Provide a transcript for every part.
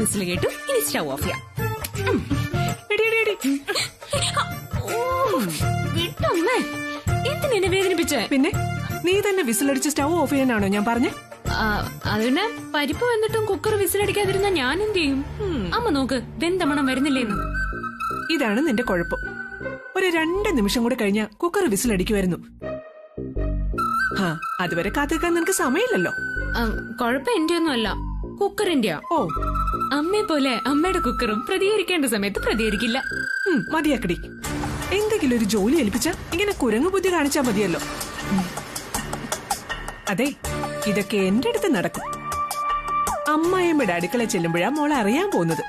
Whistle കേട്ടു. ഇനി stove off ചെയ്യാം. വിട്ടമ്മേ, എന്തിനെ വേദനിപ്പിച്ചേ? പിന്നെ നീ തന്നെ വിസിലടിച്ച് സ്റ്റൗ ഓഫ് ചെയ്യാനാണോ ഞാൻ പറഞ്ഞേ? അതിന് പരിപ്പ് വന്നിട്ടും കുക്കർ വിസിലടിക്കാതിരുന്ന ഞാൻ എന്ത് ചെയ്യും? അമ്മ നോക്ക്, വെന്തമണം വരുന്നില്ലേന്ന്. ഇതാണ് നിന്റെ കുഴപ്പം. ഒരു 2 നിമിഷം കൂടെ കഴിഞ്ഞാ കുക്കർ വിസിലടിക്കുമായിരുന്നു. അതുവരെ കാത്തിരിക്കാൻ നിനക്ക് സമയമില്ലല്ലോ. കുഴപ്പം എന്റെ ഒന്നും അല്ല, കുക്കറിന്റെയാ. ഓ, അമ്മയെ പോലെ അമ്മയുടെ കുക്കറും പ്രതികരിക്കേണ്ട സമയത്ത് പ്രതികരിക്കില്ല. മതിയാക്കടി. എന്തെങ്കിലും ഒരു ജോലി ഏൽപ്പിച്ച ഇങ്ങനെ കുരങ്ങു ബുദ്ധി കാണിച്ചാ മതിയല്ലോ. അതെ, ഇതൊക്കെ എന്റെ അടുത്ത് നടക്കും. അമ്മായിയമ്മയുടെ അടുക്കള ചെല്ലുമ്പോഴാ മോളെ അറിയാൻ പോകുന്നത്.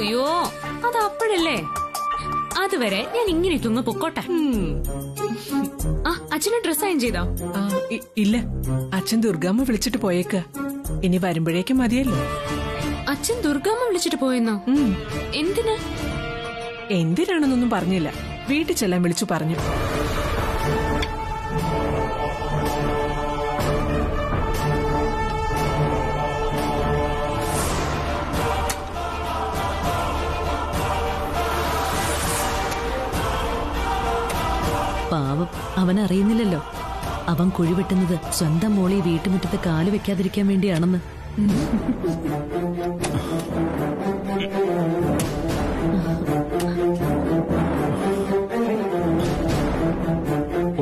അയ്യോ, അത് അപ്പോഴല്ലേ. അതുവരെ ഞാൻ ഇങ്ങനെ തുങ്ങ പൊക്കോട്ടെ. അച്ഛന് ഡ്രസ് അയൺ ചെയ്തോ? ഇല്ല, അച്ഛൻ ദുർഗാമ്മ വിളിച്ചിട്ട് പോയേക്ക. ഇനി വരുമ്പോഴേക്കും മതിയല്ലോ. അച്ഛൻ ദുർഗാമ്മ വിളിച്ചിട്ട് പോയെന്നോ? എന്തിന്? എന്തിനാണെന്നൊന്നും പറഞ്ഞില്ല. വീട്ടിൽ ചെല്ലാൻ വിളിച്ചു പറഞ്ഞു. പാവം, അവനറിയുന്നില്ലല്ലോ അവൻ കുഴിവെട്ടുന്നത് സ്വന്തം മോളെ വീട്ടുമുറ്റത്ത് കാല് വെക്കാതിരിക്കാൻ വേണ്ടിയാണെന്ന്.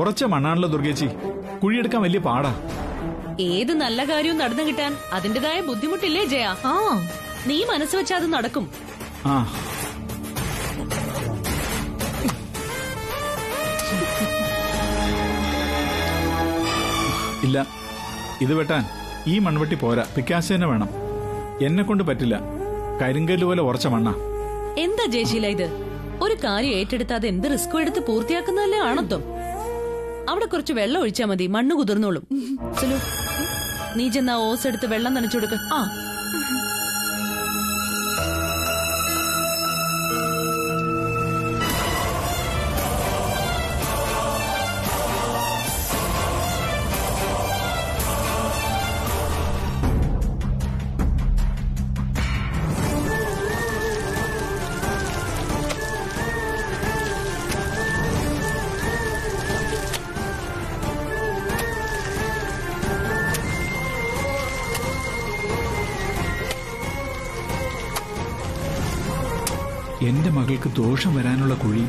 ഉറച്ച മണ്ണാണല്ലോ ദുർഗേച്ചി, കുഴിയെടുക്കാൻ വലിയ പാടാ. ഏത് നല്ല കാര്യവും നടന്നു കിട്ടാൻ അതിന്റേതായ ബുദ്ധിമുട്ടില്ലേ ജയ? നീ മനസ്സ് വെച്ചാ അത് നടക്കും. ഇല്ല, ഇത് വെട്ടാൻ ഈ മൺവെട്ടി പോരാ, പിക്കാസ് തന്നെ വേണം. എന്നെ കൊണ്ട് പറ്റില്ല, കരിങ്കല്ല് പോലെ ഉറച്ച മണ്ണ. എന്താ ജയശീല ഇത്? ഒരു കാര്യം ഏറ്റെടുത്താതെ എന്ത് റിസ്ക് എടുത്ത് പൂർത്തിയാക്കുന്നതല്ലേ ആണത്വം. അവിടെ കുറച്ച് വെള്ളം ഒഴിച്ചാ മതി, മണ്ണ് കുതിർന്നോളും. സുലു, നീ ചെന്നാ ഓസ് എടുത്ത് വെള്ളം നനച്ചു കൊടുക്ക. എന്റെ മകൾക്ക് ദോഷം വരാനുള്ള കുഴി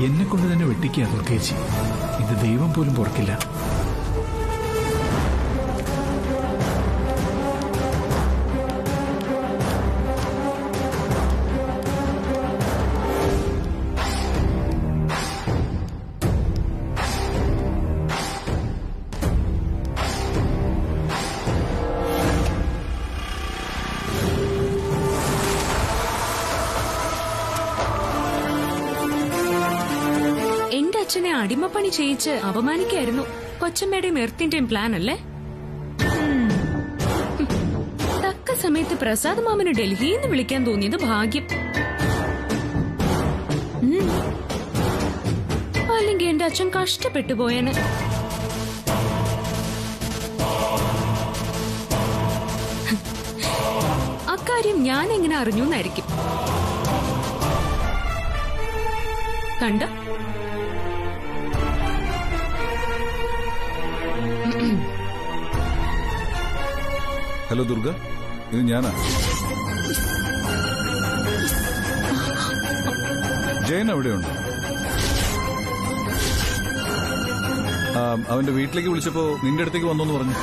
എന്നെ കൊണ്ട് തന്നെ വെട്ടിക്കുക ദുർഗേച്ചി. ഇത് ദൈവം പോലും പൊറുക്കില്ല. അച്ഛനെ അടിമപ്പണി ചെയ്യിച്ച് അപമാനിക്കായിരുന്നു കൊച്ചമ്മയുടെയും എർത്തിന്റെയും പ്ലാൻ അല്ലേ? തക്ക സമയത്ത് പ്രസാദ് മാമന് ഡൽഹിയിൽ നിന്ന് വിളിക്കാൻ തോന്നിയത് ഭാഗ്യം. അല്ലെങ്കിൽ എന്റെ അച്ഛൻ കഷ്ടപ്പെട്ടു പോയേന്. അക്കാര്യം ഞാൻ എങ്ങനെ അറിഞ്ഞു എന്നായിരിക്കും. കണ്ട, ഹലോ ദുർഗ, ഇത് ഞാനാ. ജയൻ എവിടെയുണ്ട്? അവന്റെ വീട്ടിലേക്ക് വിളിച്ചപ്പോ നിന്റെ അടുത്തേക്ക് വന്നോന്ന് പറഞ്ഞു.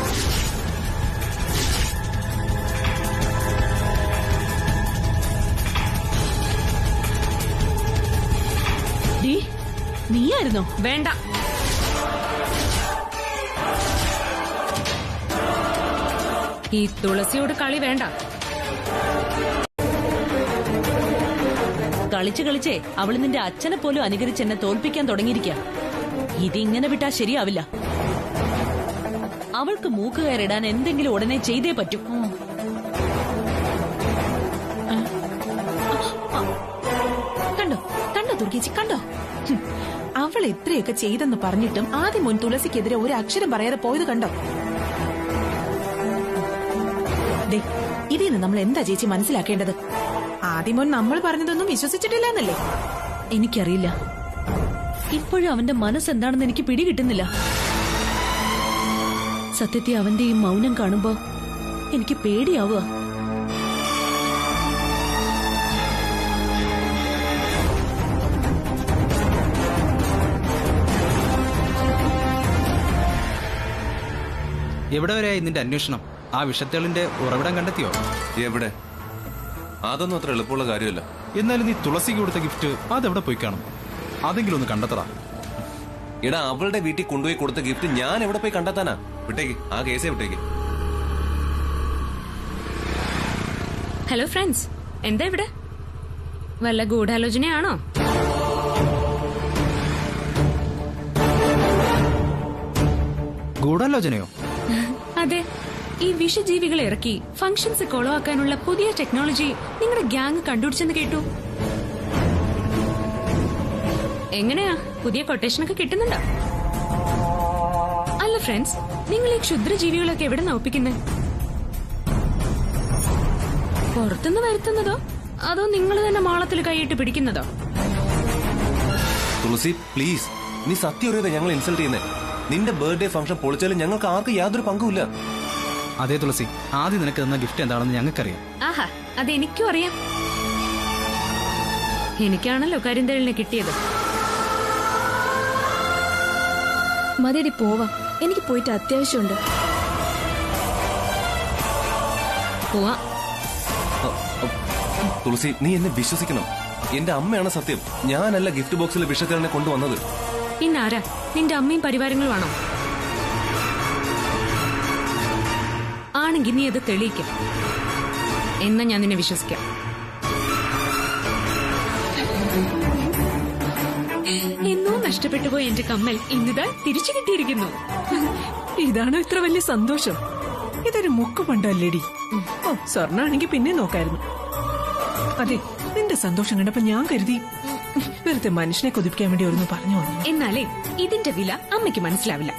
നീയായിരുന്നോ? വേണ്ട, ഈ തുളസിയോട് കളി വേണ്ട. കളിച്ച് കളിച്ചേ അവള് നിന്റെ അച്ഛനെ പോലും അനുകരിച്ച് എന്നെ തോൽപ്പിക്കാൻ തുടങ്ങിയിരിക്കുക. ഇതിങ്ങനെ വിട്ടാ ശരിയാവില്ല. അവൾക്ക് മൂക്ക് കയറിടാൻ എന്തെങ്കിലും ഉടനെ ചെയ്തേ പറ്റൂ. ദുർഗേച്ചി കണ്ടോ? അവൾ എത്രയൊക്കെ ചെയ്തെന്ന് പറഞ്ഞിട്ടും ആദ്യം മോൻ തുളസിക്കെതിരെ ഒരു അക്ഷരം പറയാതെ പോയത് കണ്ടോ? ഇതിൽ നിന്ന് നമ്മൾ എന്താ ചേച്ചി മനസ്സിലാക്കേണ്ടത്? ആദ്യം മോൻ നമ്മൾ പറഞ്ഞതൊന്നും വിശ്വസിച്ചിട്ടില്ല എന്നല്ലേ? എനിക്കറിയില്ല, ഇപ്പോഴും അവന്റെ മനസ്സെന്താണെന്ന് എനിക്ക് പിടികിട്ടുന്നില്ല. സത്യത്തെ അവന്റെ ഈ മൗനം കാണുമ്പോ എനിക്ക് പേടിയാവുക. എവിടെ വരെയായി നിന്റെ അന്വേഷണം? ആ വിഷത്തേളിന്റെ ഉറവിടം കണ്ടെത്തിയോ? എവിടെ? അതൊന്നും അത്ര എളുപ്പമുള്ള കാര്യമല്ല. എന്നാലും നീ തുളസിക്ക് കൊടുത്ത ഗിഫ്റ്റ് അതെവിടെ പോയി കാണും? അതെങ്കിലും ഒന്ന് കണ്ടെത്തടാ. എടാ, അവളുടെ വീട്ടിൽ കൊണ്ടുപോയി കൊടുത്ത ഗിഫ്റ്റ് ഞാൻ എവിടെ പോയി കണ്ടെത്താനാ? വിട്ടേക്ക്, ആ കേസേ വിട്ടേക്ക്. ഹലോ ഫ്രണ്ട്സ്, എന്താ ഇവിടെ? വല്ല ഗൂഢാലോചനയാണോ? ഗൂഢാലോചനയോ? അതെ, ഈ വിഷജീവികളെ ഇറക്കി ഫംഗ്ഷൻസ് കൊളവാക്കാനുള്ള പുതിയ ടെക്നോളജി നിങ്ങളുടെ ഗ്യാങ് കണ്ടുപിടിച്ചെന്ന് കേട്ടു. എങ്ങനെയാ, പുതിയ കൊട്ടേഷനൊക്കെ കിട്ടുന്നുണ്ടോ? അല്ല ഫ്രണ്ട്സ്, നിങ്ങൾ ഈ ക്ഷുദ്രജീവികളൊക്കെ എവിടെ നിന്ന് ഒപ്പിക്കുന്നത്? പുറത്തുനിന്ന് വരുത്തുന്നതോ അതോ നിങ്ങൾ തന്നെ മാളത്തിൽ കൈയിട്ട് പിടിക്കുന്നതോ? തുളസി പ്ലീസ്, നീ സത്യം അറിയാതെ ഞങ്ങൾ ഇൻസൾട്ട് ചെയ്യുന്നേ. നിന്റെ ബർത്ത്ഡേ ഫംഗ്ഷൻ പൊളിച്ചാലും ഞങ്ങൾക്ക് ആർക്കും യാതൊരു പങ്കുമില്ല. അതേ തുളസി, ആദ്യം നിനക്ക് തന്ന ഗിഫ്റ്റ് എന്താണെന്ന് ഞങ്ങൾക്കറിയാം. ആഹാ, അതെനിക്കും അറിയാം. എനിക്കാണല്ലോ കരിന്തേളിനെ കിട്ടിയത്. മതിയടി പോവാം, എനിക്ക് പോയിട്ട് അത്യാവശ്യമുണ്ട്. പോവാ. തുളസി, നീ എന്നെ വിശ്വസിക്കണം. എന്റെ അമ്മയാണ് സത്യം. ഞാനല്ല ഗിഫ്റ്റ് ബോക്സിലെ വിഷത്തേളിനെ കൊണ്ടുവന്നത്. പിന്നാരാ? നിന്റെ അമ്മയും പരിവാരങ്ങളുമാണോ? ആണെങ്കിൽ നീ അത് തെളിയിക്കും. എന്നാ ഞാൻ നിന്നെ വിശ്വസിക്കാം. എന്നോ നഷ്ടപ്പെട്ടു പോയ എന്റെ കമ്മൽ ഇന്നിതാ തിരിച്ചു കിട്ടിയിരിക്കുന്നു. ഇതാണോ ഇത്ര വലിയ സന്തോഷം? ഇതൊരു മുക്ക് പണ്ടല്ലേടി. ഓ, സ്വർണ്ണാണെങ്കി പിന്നെ നോക്കായിരുന്നു. അതെ, നിന്റെ സന്തോഷം കണ്ടപ്പോ ഞാൻ കരുതി വെറുതെ മനുഷ്യനെ കൊതിപ്പിക്കാൻ വേണ്ടി ഒന്ന് പറഞ്ഞു വന്നു. എന്നാലേ ഇതിന്റെ വില അമ്മയ്ക്ക് മനസ്സിലാവില്ല.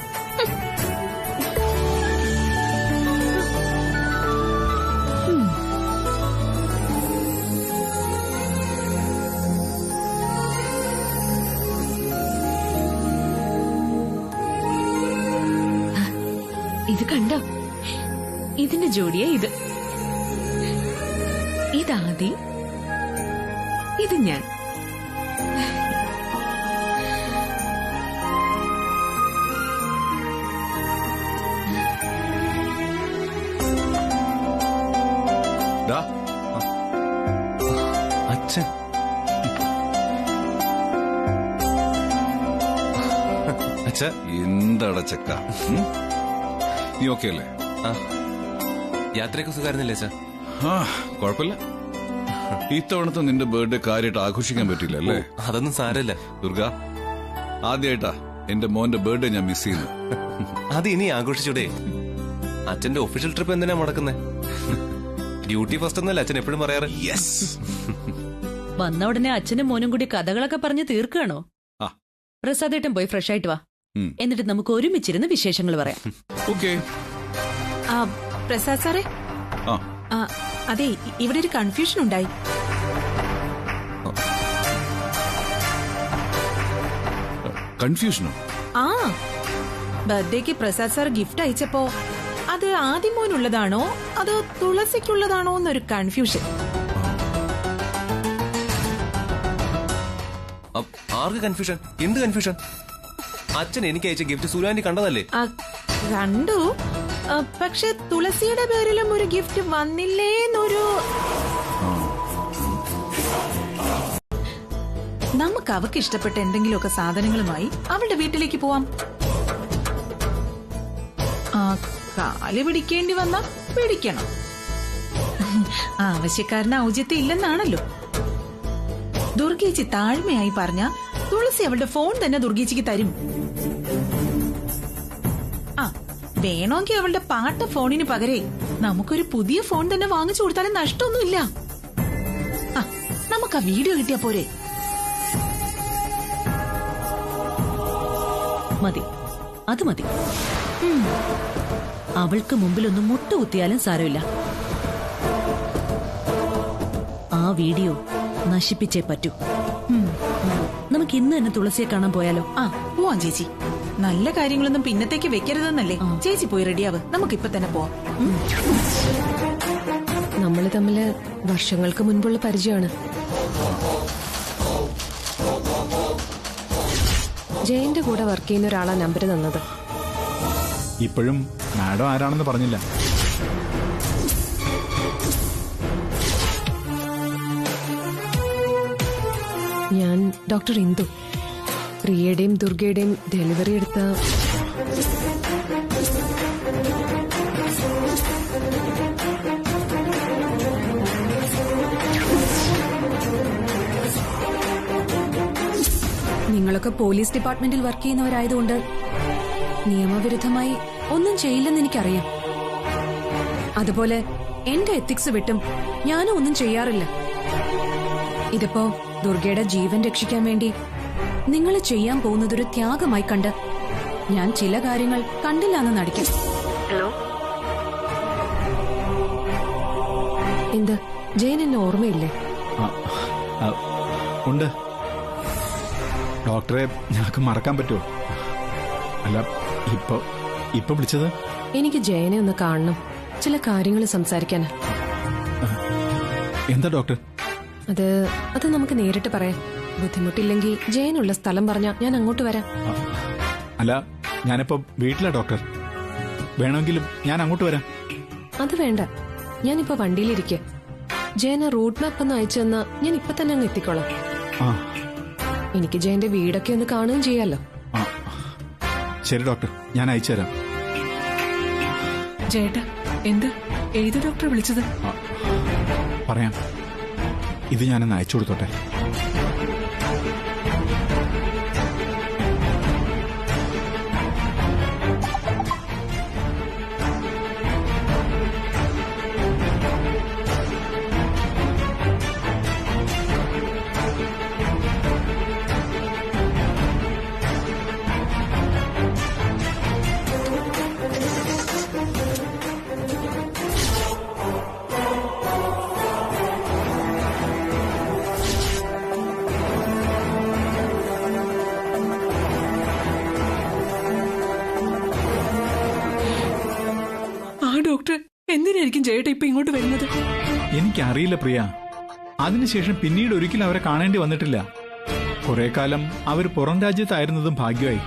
ഇത് കണ്ടോ? ഇതിന്റെ ജോഡിയാ ഇത്. ഇതാദി, ഇത് ഞാൻ. അച്ഛൻ അച്ഛ, എന്താടാ ചെക്ക, നീ ഓക്കെ അല്ലേ? യാത്രയൊക്കെ സുഖമായിരുന്നില്ലേ അച്ഛാ? കുഴപ്പമില്ല. ഇത്തവണത്തെ നിന്റെ ബർത്ത്ഡേ കാര്യമായിട്ട് ആഘോഷിക്കാൻ പറ്റില്ല അല്ലേ? അതൊന്നും സാരമില്ല. ദുർഗ, ആദ്യമായിട്ടാ എന്റെ മോന്റെ ബർത്ത്ഡേ ഞാൻ മിസ് ചെയ്യുന്നു. അത് ഇനി ആഘോഷിച്ചൂടെ? അച്ഛന്റെ ഒഫീഷ്യൽ ട്രിപ്പ് എന്തിനാ മുടക്കുന്നേ? ഡ്യൂട്ടി ഫസ്റ്റ് എന്നല്ലേ അച്ഛൻ എപ്പോഴും പറയാറ്? വന്ന ഉടനെ അച്ഛനും മോനും കൂടി കഥകളൊക്കെ പറഞ്ഞ് തീർക്കുകയാണോ? പ്രസാദേട്ടൻ പോയി ഫ്രഷ് ആയിട്ട് വാ, എന്നിട്ട് നമുക്ക് ഒരുമിച്ചിരുന്ന് വിശേഷങ്ങൾ പറയാം. ഓക്കേ. പ്രസാദ് സാറേ, അതെ, ഇവിടെ ഒരു കൺഫ്യൂഷൻ ഉണ്ടായി. കൺഫ്യൂഷനോ? ബർത്ത്ഡേക്ക് പ്രസാദ് സാർ ഗിഫ്റ്റ് അയച്ചപ്പോ അത് ആദ്യം മോനുള്ളതാണോ അതോ തുളസിക്കുള്ളതാണോ എന്നൊരു കൺഫ്യൂഷൻ. ആർക്ക് കൺഫ്യൂഷൻ? എന്ത് കൺഫ്യൂഷൻ? അച്ഛൻ എനിക്ക് അയച്ച ഗിഫ്റ്റ് സുരാനി കണ്ടതല്ലേ? കണ്ടു, പക്ഷെ തുളസിയുടെ പേരിലും ഒരു ഗിഫ്റ്റ് വന്നില്ലേന്നൊരു. നമുക്ക് അവർക്ക് ഇഷ്ടപ്പെട്ട എന്തെങ്കിലുമൊക്കെ സാധനങ്ങളുമായി അവളുടെ വീട്ടിലേക്ക് പോവാം. കാല് പിടിക്കേണ്ടി വന്നാ പിടിക്കണം. ആവശ്യക്കാരന് ഔചിത്യം ഇല്ലെന്നാണല്ലോ. ദുർഗേച്ചി താഴ്മയായി പറഞ്ഞ തുളസി അവളുടെ ഫോൺ തന്നെ ദുർഗേച്ചിക്ക് തരും. വേണമെങ്കിൽ അവളുടെ പാട്ട ഫോണിന് പകരേ നമുക്കൊരു പുതിയ ഫോൺ തന്നെ വാങ്ങിച്ചു കൊടുത്താലും നഷ്ടമൊന്നുമില്ല. നമുക്ക് ആ വീഡിയോ കിട്ടിയാ പോരെ? മതി, അത് മതി. അവൾക്ക് മുമ്പിലൊന്ന് മുട്ടുകുത്തിയാലും സാരമില്ല. ആ വീഡിയോ നശിപ്പിച്ചേ പറ്റൂ. നമുക്ക് ഇന്ന് തന്നെ തുളസിയെ കാണാൻ പോയാലോ? ആ പോവാം ചേച്ചി. നല്ല കാര്യങ്ങളൊന്നും പിന്നത്തേക്ക് വെക്കരുതെന്നല്ലേ ചേച്ചി. പോയി റെഡിയാവ്, നമുക്കിപ്പൊ തന്നെ പോവാം. നമ്മള് തമ്മില് വർഷങ്ങൾക്ക് മുൻപുള്ള പരിചയമാണ്. ജയന്റെ കൂടെ വർക്ക് ചെയ്യുന്ന ഒരാളാ നമ്പർ തന്നത്. ഇപ്പോഴും മാഡം ആരാണെന്ന് പറഞ്ഞില്ല. ഞാൻ ഡോക്ടർ ഇന്ദു. പ്രിയയുടെയും ദുർഗയുടെയും ഡെലിവറി എടുത്ത നിങ്ങളൊക്കെ പോലീസ് ഡിപ്പാർട്ട്മെന്റിൽ വർക്ക് ചെയ്യുന്നവരായതുകൊണ്ട് നിയമവിരുദ്ധമായി ഒന്നും ചെയ്യില്ലെന്ന് എനിക്കറിയാം. അതുപോലെ എന്റെ എത്തിക്സ് വിട്ടും ഞാനും ഒന്നും ചെയ്യാറില്ല. ഇതിപ്പോ ദുർഗയുടെ ജീവൻ രക്ഷിക്കാൻ വേണ്ടി നിങ്ങൾ ചെയ്യാൻ പോകുന്നതൊരു ത്യാഗമായി കണ്ട് ഞാൻ ചില കാര്യങ്ങൾ കണ്ടില്ലാന്ന് നടിക്കും. എന്ത് ജയൻ എന്നെ ഓർമ്മയില്ലേ? ഉണ്ട്. ഡോക്ടറെ ഞങ്ങൾക്ക് മറക്കാൻ പറ്റുമോ? അല്ല, ഇപ്പൊ വിളിച്ചത് എനിക്ക് ജയനെ ഒന്ന് കാണണം, ചില കാര്യങ്ങൾ സംസാരിക്കാനാ. എന്താ ഡോക്ടർ? അത് നമുക്ക് നേരിട്ട് പറയാം. ബുദ്ധിമുട്ടില്ലെങ്കിൽ ജയനുള്ള സ്ഥലം പറഞ്ഞാ ഞാൻ അങ്ങോട്ട് വരാം. അല്ല, ഞാനിപ്പോ വീട്ടിലാ ഡോക്ടർ. വേണമെങ്കിലും ഞാൻ അങ്ങോട്ട് വരാം. അത് വേണ്ട, ഞാനിപ്പോ വണ്ടിയിലിരിക്കുക. ജയന റൂട്ട് മാപ്പ് ഒന്ന് അയച്ചു തന്നാ ഞാൻ ഇപ്പൊ തന്നെ അങ്ങ് എത്തിക്കോളാം. എനിക്ക് ജയന്റെ വീടൊക്കെ ഒന്ന് കാണുകയും ചെയ്യാലോ. ശരി ഡോക്ടർ, ഞാൻ അയച്ചുതരാം. ജയേട്ടാ, എന്താ ഏത് ഡോക്ടറെ വിളിച്ചത്? പറയാം, ഇത് ഞാനൊന്ന് അയച്ചു കൊടുത്തോട്ടെ. ഡോക്ടർ, എന്തിനായിരിക്കും ജയേട്ട ഇപ്പൊ ഇങ്ങോട്ട് വരുന്നത്? എനിക്കറിയില്ല പ്രിയ. അതിനുശേഷം പിന്നീട് ഒരിക്കലും അവരെ കാണേണ്ടി വന്നിട്ടില്ല. കുറെ കാലം അവർ പുറം രാജ്യത്തായിരുന്നതും ഭാഗ്യമായി.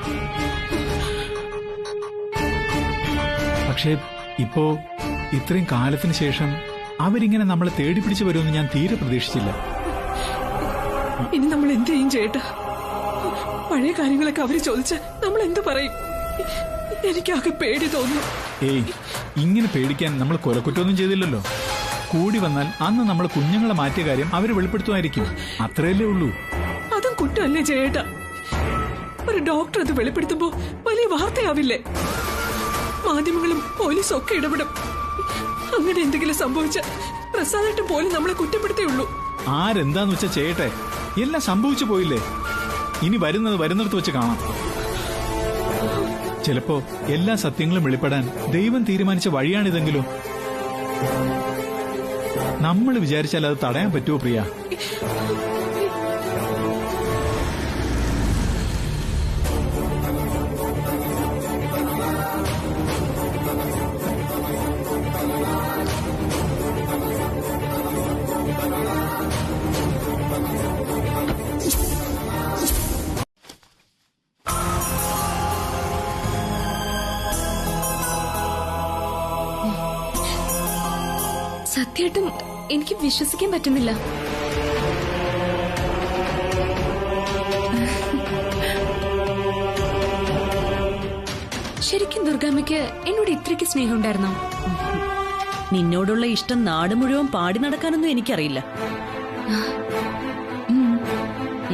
പക്ഷേ ഇപ്പോ ഇത്രയും കാലത്തിന് ശേഷം അവരിങ്ങനെ നമ്മളെ തേടി പിടിച്ചു വരുമെന്ന് ഞാൻ തീരെ പ്രതീക്ഷിച്ചില്ല. ഇനി നമ്മൾ എന്ത് ചെയ്യും ചേട്ടാ? പഴയ കാര്യങ്ങളൊക്കെ അവര് ചോദിച്ച നമ്മൾ എന്ത് പറയും? എനിക്കാകെ പേടി തോന്നുന്നു. ഏയ്, ഇങ്ങനെ പേടിക്കാൻ നമ്മൾ കൊലക്കുറ്റമൊന്നും ചെയ്തില്ലല്ലോ. കൂടി വന്നാൽ അന്ന് നമ്മൾ കുഞ്ഞുങ്ങളെ മാറ്റിയ കാര്യം അവര് വെളിപ്പെടുത്തുമായിരിക്കും. അത്രയല്ലേ ഉള്ളൂ. അതും കുറ്റമല്ലേ ചേട്ടാ? ഒരു ഡോക്ടർ അത് വെളിപ്പെടുത്തുമ്പോ വലിയ വാർത്തയാവില്ലേ? മാധ്യമങ്ങളും പോലീസും ഒക്കെ ഇടപെടും. അങ്ങനെ എന്തെങ്കിലും സംഭവിച്ച പ്രസാദേട്ടൻ പോലും നമ്മളെ കുറ്റപ്പെടുത്തേയുള്ളൂ. ആരെന്താന്ന് വെച്ചാ ചെയ്യട്ടെ, എല്ലാം സംഭവിച്ചു പോയില്ലേ. ഇനി വരുന്നിടത്ത് വെച്ച് കാണാം. ചിലപ്പോ എല്ലാ സത്യങ്ങളും വെളിപ്പെടാൻ ദൈവം തീരുമാനിച്ച വഴിയാണിതെങ്കിലും നമ്മൾ വിചാരിച്ചാൽ അത് തടയാൻ പറ്റുമോ പ്രിയ? സത്യമായിട്ടും എനിക്ക് വിശ്വസിക്കാൻ പറ്റുന്നില്ല. ശരിക്കും ദുർഗാമ്മയ്ക്ക് എന്നോട് ഇത്രയ്ക്ക് സ്നേഹം ഉണ്ടായിരുന്നോ? നിന്നോടുള്ള ഇഷ്ടം നാട് മുഴുവൻ പാടി നടക്കാനൊന്നും എനിക്കറിയില്ല.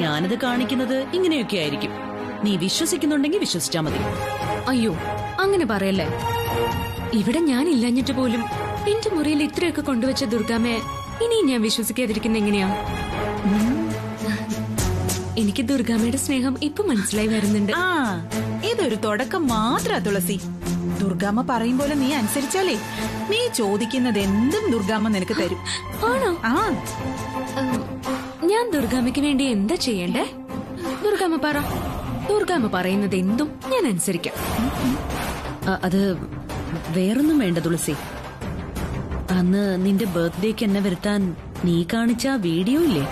ഞാനത് കാണിക്കുന്നത് ഇങ്ങനെയൊക്കെ ആയിരിക്കും. നീ വിശ്വസിക്കുന്നുണ്ടെങ്കിൽ വിശ്വസിച്ചാ മതി. അയ്യോ, അങ്ങനെ പറയല്ലേ. ഇവിടെ ഞാൻ ഇല്ലാഞ്ഞിട്ട് പോലും എന്റെ മുറിയിൽ ഇത്രയൊക്കെ കൊണ്ടുവച്ച ദുർഗാമ്മയെ ഇനിയും ഞാൻ വിശ്വസിക്കാതിരിക്കുന്ന എങ്ങനെയാ? എനിക്ക് ദുർഗാമ്മയുടെ സ്നേഹം ഇപ്പൊ മനസ്സിലായി വരുന്നുണ്ട്. ഇതൊരു തുടക്കം മാത്രാ തുളസി. ദുർഗാമ്മ പറയും പോലെ നീ അനുസരിച്ചാലേ നീ ചോദിക്കുന്നത് എന്തും ദുർഗാമ്മ നിനക്ക് തരും. ആണോ? ആ, ഞാൻ ദുർഗാമ്മയ്ക്ക് വേണ്ടി എന്താ ചെയ്യണ്ടേ? ദുർഗാമ്മ പറ. ദുർഗാമ്മ പറയുന്നത് എന്തും ഞാൻ അനുസരിക്കാം. അത് വേറൊന്നും വേണ്ട തുളസി. അന്ന് നിന്റെ ബർത്ത്ഡേക്ക് എന്നെ വരുത്താൻ നീ കാണിച്ച ആ വീഡിയോ ഇല്ലേ,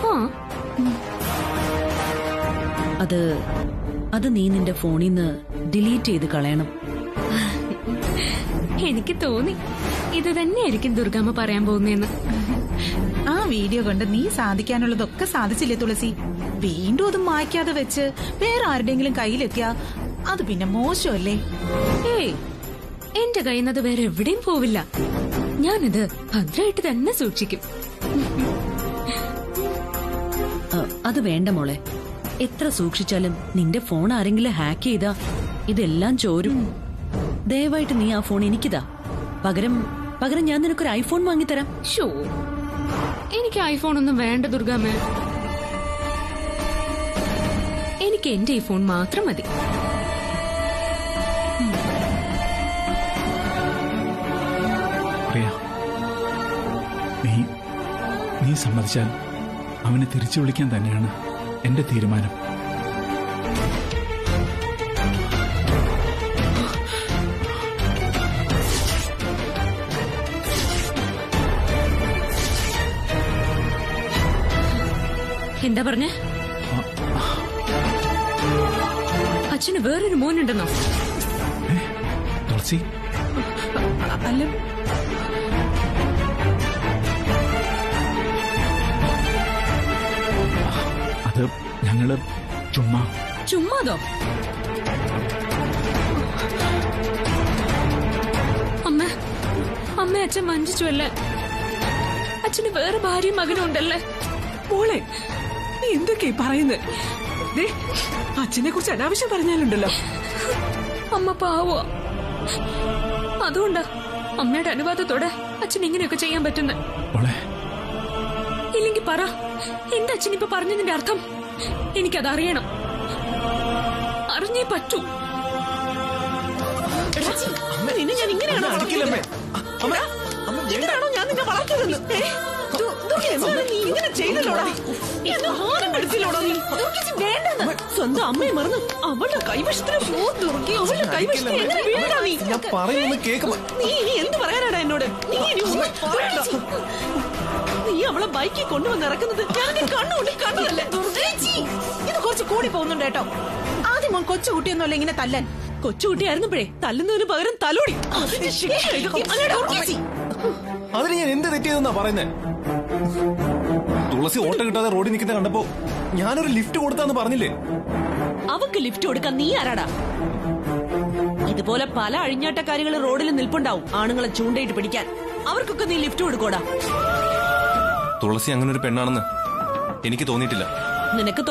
ആ, അത് നീ നിന്റെ ഫോണിൽ നിന്ന് ഡിലീറ്റ് ചെയ്ത് കളയണം. എനിക്ക് തോന്നി ഇത് തന്നെയായിരിക്കും ദുർഗാമ്മ പറയാൻ പോകുന്നതെന്ന്. ആ വീഡിയോ കൊണ്ട് നീ സാധിക്കാനുള്ളതൊക്കെ സാധിച്ചില്ലേ തുളസി? വീണ്ടും അത് മായ്ക്കാതെ വെച്ച് വേറെ ആരുടെയെങ്കിലും കയ്യിലെത്തിയാ അത് പിന്നെ മോശമല്ലേ? ഏയ്, എന്റെ കയ്യിൽ നിന്ന് അത് വേറെ എവിടെയും പോവില്ല. ഞാനിത് ഭദ്രമായിട്ട് തന്നെ സൂക്ഷിക്കും. അത് വേണ്ട മോളെ. എത്ര സൂക്ഷിച്ചാലും നിന്റെ ഫോൺ ആരെങ്കിലും ഹാക്ക് ചെയ്താ ഇതെല്ലാം ചോരും. ദയവായിട്ട് നീ ആ ഫോൺ എനിക്കിതാ. പകരം ഞാൻ നിനക്കൊരു ഐഫോൺ വാങ്ങിത്തരാം. ഷോ, എനിക്ക് ഐഫോൺ ഒന്നും വേണ്ട ദുർഗാമ്മ. എനിക്ക് എന്റെ ഈ ഫോൺ മാത്രം മതി. പ്രിയ, നീ സമ്മതിച്ചാൽ അവനെ തിരിച്ചു വിളിക്കാൻ തന്നെയാണ് എന്റെ തീരുമാനം. എന്താ പറഞ്ഞേ? അച്ഛന് വേറൊരു മോനുണ്ടെന്നോ? തുളസി, അല്ല, അത് ഞങ്ങള് ചുമ്മാതോ? അമ്മ അച്ഛൻ വഞ്ചിച്ചു അല്ലേ? അച്ഛന് വേറെ ഭാര്യയും മകനും ഉണ്ടല്ലേ? മോളെ, നീ എന്തൊക്കെയാ പറയുന്നത്? അച്ഛനെ കുറിച്ച് അനാവശ്യം പറഞ്ഞാലുണ്ടല്ലോ. അമ്മ പാവോ, അതുകൊണ്ടാ അമ്മയുടെ അനുവാദത്തോടെ അച്ഛൻ ഇങ്ങനെയൊക്കെ ചെയ്യാൻ പറ്റുന്നത്. ഇല്ലെങ്കിൽ പറ, എന്താ അച്ഛൻ ഇപ്പൊ പറഞ്ഞതിന്റെ അർത്ഥം? എനിക്കതറിയണം, അറിഞ്ഞേ പറ്റൂ. നിന്നെ ഞാൻ ഇങ്ങനെയാണോ ഞാൻ നിന്നെ വളർത്തുന്നത്? നീ ഇങ്ങനെ ചെയ്തല്ലോടാ, പെടുത്തില്ലോടാ നീ. സ്വന്തം അമ്മയെ മറന്ന് അവളുടെ കൈവശത്തിന് അവളുടെ കൈവശത്തിന് എങ്ങനെ വീഴാ നീ? നീ ഇനി എന്ത് പറയാനാടാ എന്നോട്? നീ ഇനി നീ അവളെ ബൈക്കിൽ കൊണ്ടുവന്ന് ഇറക്കുന്നത് ഞാൻ കണ്ണുകൊണ്ട് കണ്ടതല്ലേ? ഇത് കുറച്ച് കൂടി പോകുന്നുണ്ട് കേട്ടോ. ആദ്യം മോൻ കൊച്ചുകുട്ടിയൊന്നുമല്ല ഇങ്ങനെ തല്ലാൻ. കൊച്ചുകുട്ടിയായിരുന്നപ്പോഴേ തല്ലുന്നതിന് പകരം തലോടി. അതിന് ഞാൻ എന്ത് തെറ്റിയതെന്നാ പറയുന്നേ? തുളസി ഓട്ടം കിട്ടാതെ റോഡിൽ നിൽക്കുന്ന കണ്ടപ്പോ ഞാനൊരു ലിഫ്റ്റ് കൊടുത്താന്ന് പറഞ്ഞില്ലേ? അവക്ക് ലിഫ്റ്റ് കൊടുക്കാൻ നീ ആരാടാ? ഇതുപോലെ പല അഴിഞ്ഞാട്ടക്കാരികൾ റോഡിൽ നിൽപ്പുണ്ടാവും ആണുങ്ങളെ ചൂണ്ടയിട്ട് പിടിക്കാൻ. അവർക്കൊക്കെ നീ ലിഫ്റ്റ് കൊടുക്കോടാ. തുളസി അങ്ങനെ ഒരു പെണ്ണാണെന്ന് എനിക്ക് തോന്നിയിട്ടില്ല. നിനക്ക്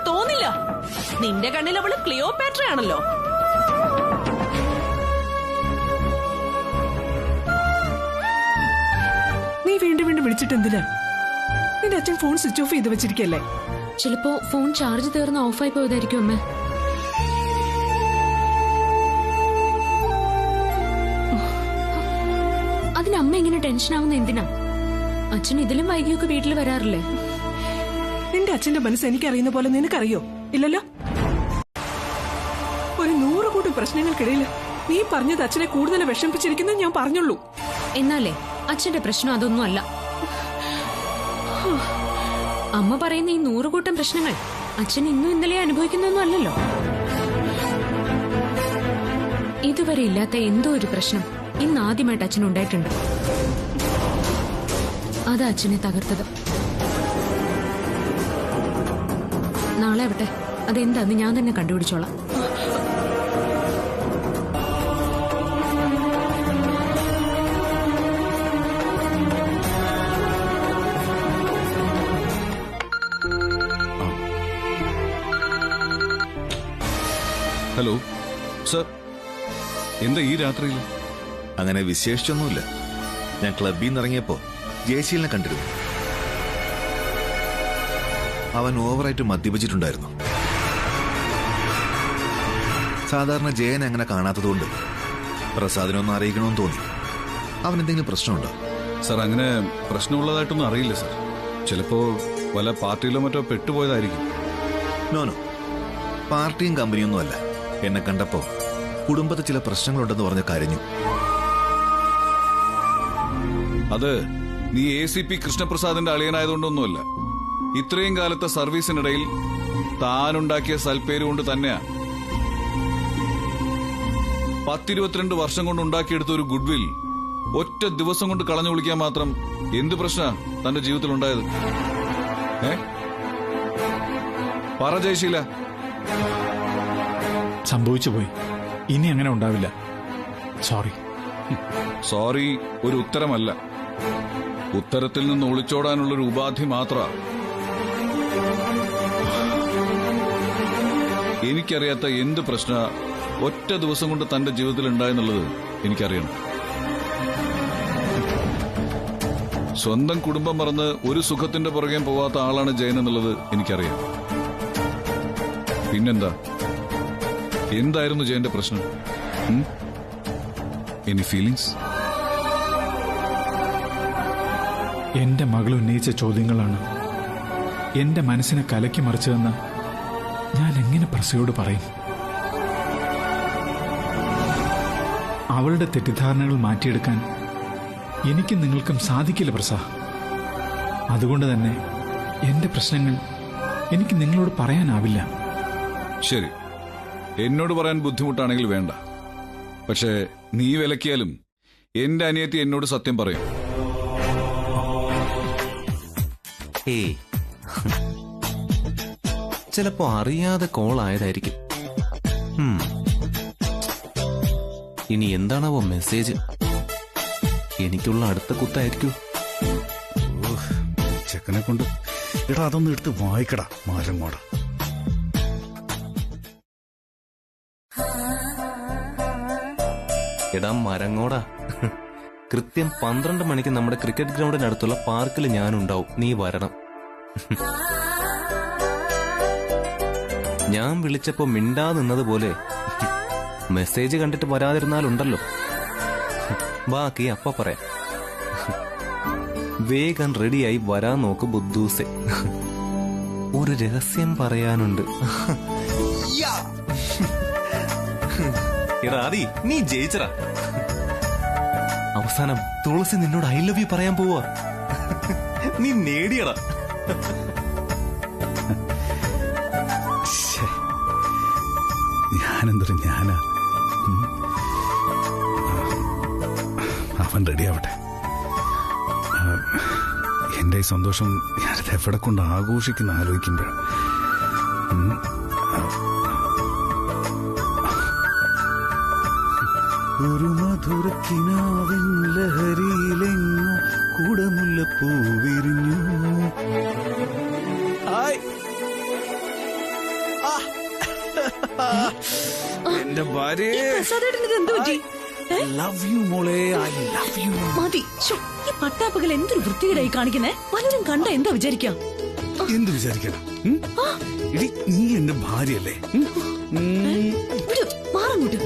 തോന്നില്ല? നിന്റെ കണ്ണിൽ അവള് ക്ലിയോപാട്രയാണല്ലോ. നീ വീണ്ടും വിളിച്ചിട്ട് എന്തിനാ? നിന്റെ അച്ഛൻ ഫോൺ സ്വിച്ച് ഓഫ് ചെയ്ത് വെച്ചിരിക്കല്ലേ? ചിലപ്പോ ഫോൺ ചാർജ് തീർന്ന് ഓഫായി പോയതായിരിക്കും അമ്മ. അതിന് അമ്മ ഇങ്ങനെ ടെൻഷൻ ആവുന്ന എന്തിനാ? അച്ഛൻ ഇതിലും വൈകിയൊക്കെ വീട്ടിൽ വരാറില്ലേ? നിന്റെ അച്ഛന്റെ മനസ്സ് എനിക്കറിയുന്ന പോലെ നിനക്കറിയോ? ഇല്ലല്ലോ. ഒരു 100 കൂട്ടം പ്രശ്നങ്ങൾക്കിടയിൽ നീ പറഞ്ഞത് അച്ഛനെ കൂടുതൽ വിഷമിപ്പിച്ചിരിക്കുന്നത് ഞാൻ പറഞ്ഞുള്ളൂ. എന്നാലേ അച്ഛന്റെ പ്രശ്നം അതൊന്നും അല്ല. അമ്മ പറയുന്ന ഈ 100 കൂട്ടം പ്രശ്നങ്ങൾ അച്ഛൻ ഇന്നും ഇന്നലെ അനുഭവിക്കുന്നൊന്നും അല്ലല്ലോ. ഇതുവരെ ഇല്ലാത്ത എന്തോ ഒരു പ്രശ്നം ഇന്ന് ആദ്യമായിട്ട് അച്ഛനുണ്ടായിട്ടുണ്ട്. അത് അച്ഛനെ തകർത്തത്. നാളെ ആവട്ടെ, അതെന്താന്ന് ഞാൻ തന്നെ കണ്ടുപിടിച്ചോളാം. ഹലോ സർ, എന്താ ഈ രാത്രിയിൽ? അങ്ങനെ വിശേഷിച്ചൊന്നുമില്ല. ഞാൻ ക്ലബിൽ നിന്ന് ഇറങ്ങിയപ്പോ ജയശീലിനെ കണ്ടിരുന്നു. അവൻ ഓവറായിട്ട് മദ്യപിച്ചിട്ടുണ്ടായിരുന്നു. സാധാരണ ജയൻ അങ്ങനെ കാണാത്തതുകൊണ്ട് പ്രസാദിനൊന്നും അറിയിക്കണമെന്ന് തോന്നി. അവനെന്തെങ്കിലും പ്രശ്നമുണ്ടോ? സാർ, അങ്ങനെ പ്രശ്നമുള്ളതായിട്ടൊന്നും അറിയില്ല സാർ. ചിലപ്പോ വല്ല പാർട്ടിയിലോ മറ്റോ പെട്ടുപോയതായിരിക്കും. നോനോ, പാർട്ടിയും കമ്പനിയൊന്നും അല്ല. എന്നെ കണ്ടപ്പോ കുടുംബത്തിൽ ചില പ്രശ്നങ്ങളുണ്ടെന്ന് പറഞ്ഞ് കരഞ്ഞു. അത് നീ ACP കൃഷ്ണപ്രസാദിന്റെ അളിയനായതുകൊണ്ടൊന്നുമല്ല. ഇത്രയും കാലത്തെ സർവീസിനിടയിൽ താനുണ്ടാക്കിയ സൽപ്പേര് കൊണ്ട് തന്നെയാ. 10-22 വർഷം കൊണ്ട് ഉണ്ടാക്കിയെടുത്ത ഒരു ഗുഡ്വിൽ ഒറ്റ ദിവസം കൊണ്ട് കളഞ്ഞു വിളിക്കാൻ മാത്രം എന്ത് പ്രശ്ന തന്റെ ജീവിതത്തിൽ ഉണ്ടായത്? പറ ജയശീല. സംഭവിച്ചു പോയി. ഇനി അങ്ങനെ ഉണ്ടാവില്ല. സോറി. സോറി ഒരു ഉത്തരമല്ല, ഉത്തരത്തിൽ നിന്ന് ഒളിച്ചോടാനുള്ളൊരു ഉപാധി മാത്ര. എനിക്കറിയാത്ത എന്ത് പ്രശ്ന ഒറ്റ ദിവസം കൊണ്ട് തന്റെ ജീവിതത്തിൽ ഉണ്ടായെന്നുള്ളത് എനിക്കറിയണം. സ്വന്തം കുടുംബം മറന്ന് ഒരു സുഖത്തിന്റെ പുറകെ പോവാത്ത ആളാണ് ജയൻ എന്നുള്ളത് എനിക്കറിയാം. പിന്നെന്താ, എന്തായിരുന്നു ജയന്റെ പ്രശ്നം? Any feelings? എന്റെ മകൾ ഉന്നയിച്ച ചോദ്യങ്ങളാണ് എന്റെ മനസ്സിനെ കലക്കി മറിച്ചതെന്ന് ഞാൻ എങ്ങനെ പ്രസയോട് പറയും? അവളുടെ തെറ്റിദ്ധാരണകൾ മാറ്റിയെടുക്കാൻ എനിക്കും നിങ്ങൾക്കും സാധിക്കില്ല പ്രസ. അതുകൊണ്ട് തന്നെ എന്റെ പ്രശ്നങ്ങൾ എനിക്ക് നിങ്ങളോട് പറയാനാവില്ല. ശരി, എന്നോട് പറയാൻ ബുദ്ധിമുട്ടാണെങ്കിൽ വേണ്ട. പക്ഷേ നീ വിലക്കിയാലും എന്റെ അനിയത്തി എന്നോട് സത്യം പറയും. ചിലപ്പോ അറിയാതെ കോൾ ആയതായിരിക്കും. ഇനി എന്താണാവോ മെസ്സേജ്? എനിക്കുള്ള അടുത്ത കുത്തായിരിക്കൂ. ചെക്കനെ കൊണ്ട് എടാ അതൊന്നും എടുത്ത് വായിക്കടാ മാരങ്ങോട. എടാ മരങ്ങോടാ, കൃത്യം 12 മണിക്ക് നമ്മുടെ ക്രിക്കറ്റ് ഗ്രൗണ്ടിനടുത്തുള്ള പാർക്കിൽ ഞാനുണ്ടാവും. നീ വരണം. ഞാൻ വിളിച്ചപ്പോ മിണ്ടാ നിന്നതുപോലെ മെസ്സേജ് കണ്ടിട്ട് വരാതിരുന്നാലുണ്ടല്ലോ. ബാക്കി അപ്പ പറയാം. വേഗം റെഡിയായി വരാൻ നോക്ക് ബുദ്ധൂസെ. ഒരു രഹസ്യം പറയാനുണ്ട്. എടാതി, നീ ജയിച്ചടാ. അവസാനം തുളസി നിന്നോട് ഐ ലവ് യു പറയാൻ പോവാ. നീ നേടിയടാ. ഞാനെന്തൊരു ഞാനാ. അവൻ റെഡിയാവട്ടെ. എന്റെ ഈ സന്തോഷം ഞാനത് എവിടെ കൊണ്ട് ആഘോഷിക്കുന്ന ആലോചിക്കുമ്പോഴാണ്. ഒരു മധുരക്കിനാവിൻ ലഹരിയിലെങ്ങോ കൂടമുല്ലപ്പൂ വിരിഞ്ഞു. എന്റെ ഭാര്യ ലവ് യു മോളെ, ഐ ലവ് യു. മതി, ഈ പട്ടാപ്പകൽ എന്തൊരു വൃത്തികേടായി കാണിക്കുന്നേ. പലരും കണ്ട എന്താ വിചാരിക്കാം? എന്ത് വിചാരിക്കണം? നീ എന്റെ ഭാര്യയല്ലേ? മാറങ്ങോട്ട്.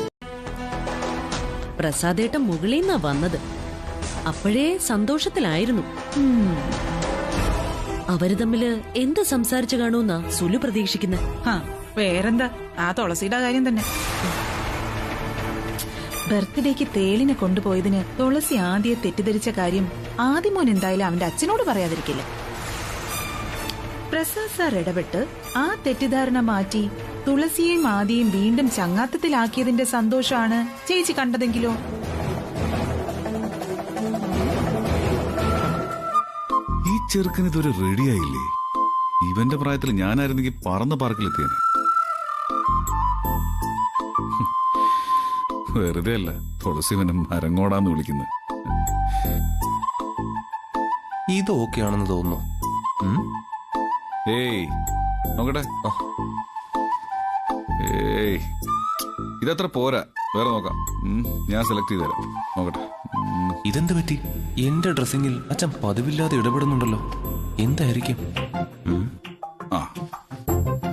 പ്രസാദേട്ടൻ മുകളിൽ നിന്നാ വന്നത്. അപ്പോഴേ സന്തോഷത്തിലായിരുന്നു. അവര് തമ്മില് എന്ത് സംസാരിച്ചു കാണൂന്നാ സുലു പ്രതീക്ഷിക്കുന്നത്. വേറെന്താ, ആ തുളസിയുടെ കാര്യം തന്നെ. ബർത്ത്ഡേക്ക് തേളിനെ കൊണ്ടുപോയതിന് തുളസി ആദ്യെ തെറ്റിദ്ധരിച്ച കാര്യം ആദിമോൻ എന്തായാലും അവന്റെ അച്ഛനോട് പറയാതിരിക്കില്ല. പ്രസാദ് സാർ ഇടപെട്ട് ആ തെറ്റിദ്ധാരണ മാറ്റി തുളസിയെയും ആദിയെയും വീണ്ടും ചങ്ങാത്തത്തിലാക്കിയതിന്റെ സന്തോഷമാണ് ചേച്ചി കണ്ടതെങ്കിലോ? ഈ ചെറുക്കന് ഇതൊരു റെഡിയായില്ലേ? ഇവന്റെ പ്രായത്തിൽ ഞാനായിരുന്നെങ്കിൽ പറന്ന പാർക്കിലെത്തിയേനെ. വെറുതെ അല്ല തുളസി ഇവനെ മരങ്ങോടാന്ന് വിളിക്കുന്നത്. ഇത് ഓക്കെ ആണെന്ന് തോന്നുന്നു. ഏയ് നോക്കട്ടെ. ഏയ് ഇതത്ര പോരാ, വേറെ നോക്കാം. ഞാൻ സെലക്ട് ചെയ്ത് തരാം. നോക്കട്ടെ. ഇതെന്ത് പറ്റി? എന്റെ ഡ്രസ്സിങ്ങിൽ അച്ഛൻ പതിവില്ലാതെ ഇടപെടുന്നുണ്ടല്ലോ. എന്തായിരിക്കും? ആ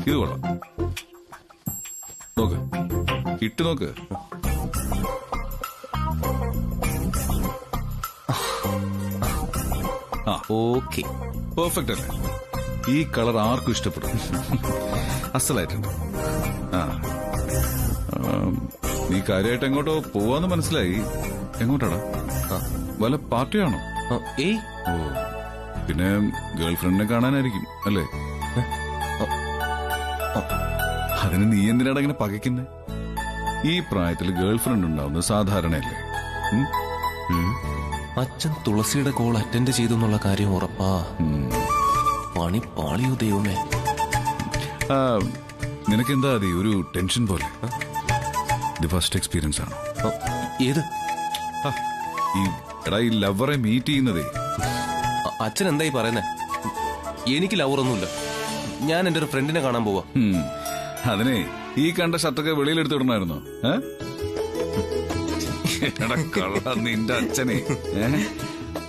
ഇത് കൊള്ളാം. നോക്ക്, ഇട്ടു നോക്ക്. ഓക്കെ, പെർഫെക്റ്റ് അല്ലേ? ഈ കളർ ആർക്കും ഇഷ്ടപ്പെടും. അസലായിട്ടുണ്ട്. നീ കാര്യമായിട്ട് എങ്ങോട്ടോ പോവാന്ന് മനസ്സിലായി. എങ്ങോട്ടാടാ? വല്ല പാർട്ടിയാണോ? ഏയ്, ഓ, പിന്നെ ഗേൾഫ്രണ്ടിനെ കാണാനായിരിക്കും അല്ലേ? അതിന് നീ എന്തിനാടാ ഇങ്ങനെ പകയ്ക്കുന്നേ? ഈ പ്രായത്തിൽ ഗേൾഫ്രണ്ട് ഉണ്ടാവുന്നത് സാധാരണയല്ലേ? അച്ഛൻ തുളസിയുടെ കോൾ അറ്റൻഡ് ചെയ്തു എന്നുള്ള കാര്യം ഉറപ്പാ. പണി പാളിയോ ദൈവമേ. നിനക്കെന്താ അതി ഒരു ടെൻഷൻ പോലെ? ഇത് ഫസ്റ്റ് എക്സ്പീരിയൻസ് ആണോ? ഏത്? ഈ ലവറെ മീറ്റ് ചെയ്യുന്നതേ. അച്ഛൻ എന്തായി പറയുന്നേ? എനിക്ക് ലവറൊന്നുമില്ല. ഞാൻ എന്റെ ഒരു ഫ്രണ്ടിനെ കാണാൻ പോവാ. അതിനെ ഈ കണ്ട ഷർട്ടൊക്കെ വെളിയിലെടുത്ത് വിടണമായിരുന്നോ? നിന്റെ അച്ഛനെ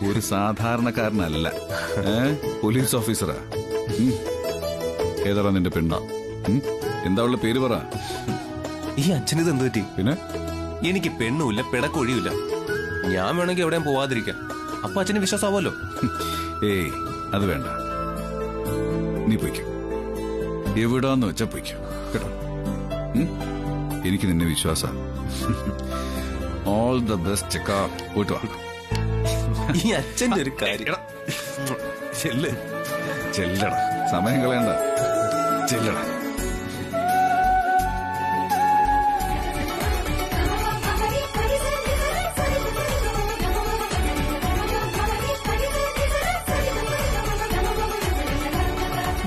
ഒരു സാധാരണക്കാരനല്ല, പോലീസ് ഓഫീസറാ. ഏതാടാ നിന്റെ പെണ്ണ? എന്താ ഉള്ള പേര് പറ. ഈ അച്ഛനിത് എന്ത് പറ്റി? പിന്നെ എനിക്ക് പെണ്ണുമില്ല, പിടക്കൊഴിയില്ല. ഞാൻ വേണമെങ്കിൽ എവിടെയും പോവാതിരിക്കാം. അപ്പൊ അച്ഛന് വിശ്വാസമാവല്ലോ. ഏയ്, അത് വേണ്ട. നീ പൊയ്ക്കോ, എവിടാന്ന് വെച്ചാ പൊയ്ക്കോ കേട്ടോ. എനിക്ക് നിന്നെ വിശ്വാസം. ഓൾ ദ ബെസ്റ്റ് ചെക്കാ. പോയിട്ട് വാ. ഈ അച്ഛന്റെ ഒരു കാര്യം. ചെല്ലടാ, സമയം കളയണ്ട. ചെല്ലടാ.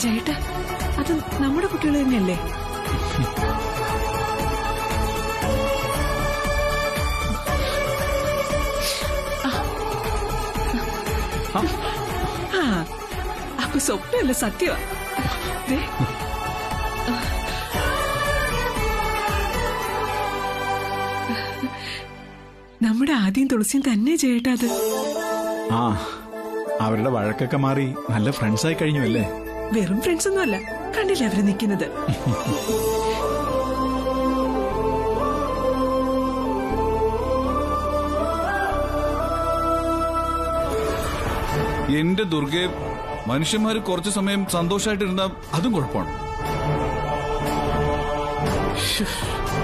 ജയേട്ടാ, അത് നമ്മുടെ കുട്ടികൾ തന്നെയല്ലേ? അപ്പൊ സ്വപ്നമല്ല, സത്യമാ. നമ്മുടെ ആദ്യം തുളസിയും തന്നെ ജയേട്ടാ അത്. അവരുടെ വഴക്കൊക്കെ മാറി നല്ല ഫ്രണ്ട്സായി കഴിഞ്ഞു അല്ലേ? വെറും ഫ്രണ്ട്സ് ഒന്നും അല്ല, കണ്ടില്ല അവര് നിൽക്കുന്നത്. എന്റെ ദുർഗയെ, മനുഷ്യന്മാര് കുറച്ചു സമയം സന്തോഷമായിട്ടിരുന്ന അതും കുഴപ്പമാണ്.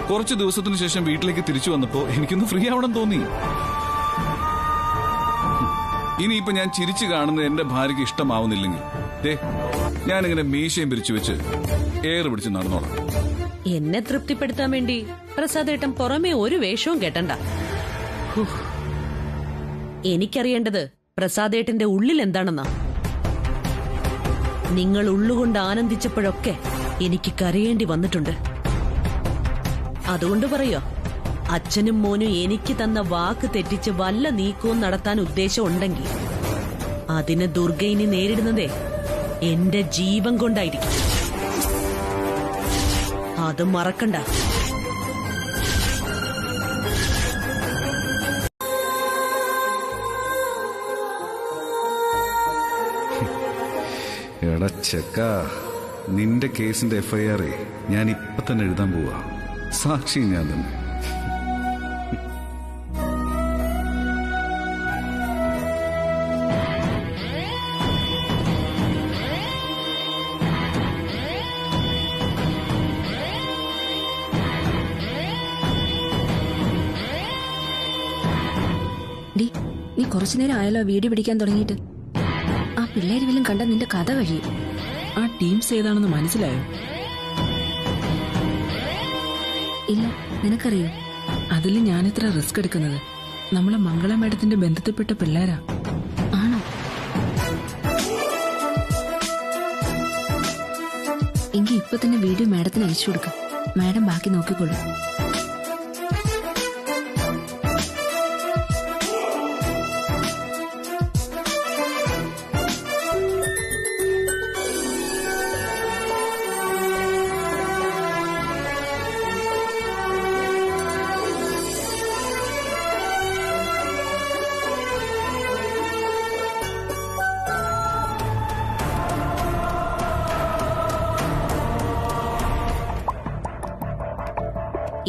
കുറച്ചു ദിവസത്തിനു ശേഷം വീട്ടിലേക്ക് തിരിച്ചു വന്നപ്പോ എനിക്കൊന്ന് ഫ്രീ ആവണം തോന്നി. ഇനിയിപ്പോ ഞാൻ ചിരിച്ചു കാണുന്നത് എന്റെ ഭാര്യയ്ക്ക് ഇഷ്ടമാവുന്നില്ലെങ്കിൽ ഞാനിങ്ങനെ മീശയും പിരിച്ചു വെച്ച് ഏറ് പിടിച്ച് നടന്നോളാം. എന്നെ തൃപ്തിപ്പെടുത്താൻ വേണ്ടി പ്രസാദേട്ടൻ പുറമെ ഒരു വേഷവും കെട്ടണ്ട. എനിക്കറിയേണ്ടത് പ്രസാദേട്ടന്റെ ഉള്ളിൽ എന്താണെന്നാ. നിങ്ങൾ ഉള്ളുകൊണ്ട് ആനന്ദിച്ചപ്പോഴൊക്കെ എനിക്ക് കരയേണ്ടി വന്നിട്ടുണ്ട്. അതുകൊണ്ട് പറയോ, അച്ഛനും മോനും എനിക്ക് തന്ന വാക്ക് തെറ്റിച്ച് വല്ല നീക്കവും നടത്താൻ ഉദ്ദേശം ഉണ്ടെങ്കിൽ അതിന് ദുർഗയിനി നേരിടുന്നതേ എന്റെ ജീവൻ കൊണ്ടായിരിക്കും. അത് മറക്കണ്ട. എടാ ചെക്ക, നിന്റെ കേസിന്റെ FIR ഞാൻ ഇപ്പൊ തന്നെ എഴുതാൻ പോവാ. സാക്ഷി ഞാൻ തന്നെ. നീ കുറച്ചുനേരം ആയാലോ വീഡിയോ പിടിക്കാൻ തുടങ്ങിയിട്ട്? ആ പിള്ളേര് വല്ലതും കണ്ട നിന്റെ കഥ കഴിയും. ആ ടീംസ് ഏതാണെന്ന് മനസ്സിലായോ? ഇല്ല, നിനക്കറിയോ? അതിൽ ഞാനെത്ര റിസ്ക് എടുക്കുന്നത്. നമ്മളെ മംഗള മാഡത്തിന്റെ ബന്ധത്തിൽപ്പെട്ട പിള്ളേരാ. ആണോ? എങ്കിൽ ഇപ്പൊ തന്നെ വീഡിയോ മാഡത്തിന് അയച്ചു കൊടുക്കാം. മാഡം ബാക്കി നോക്കിക്കോളൂ.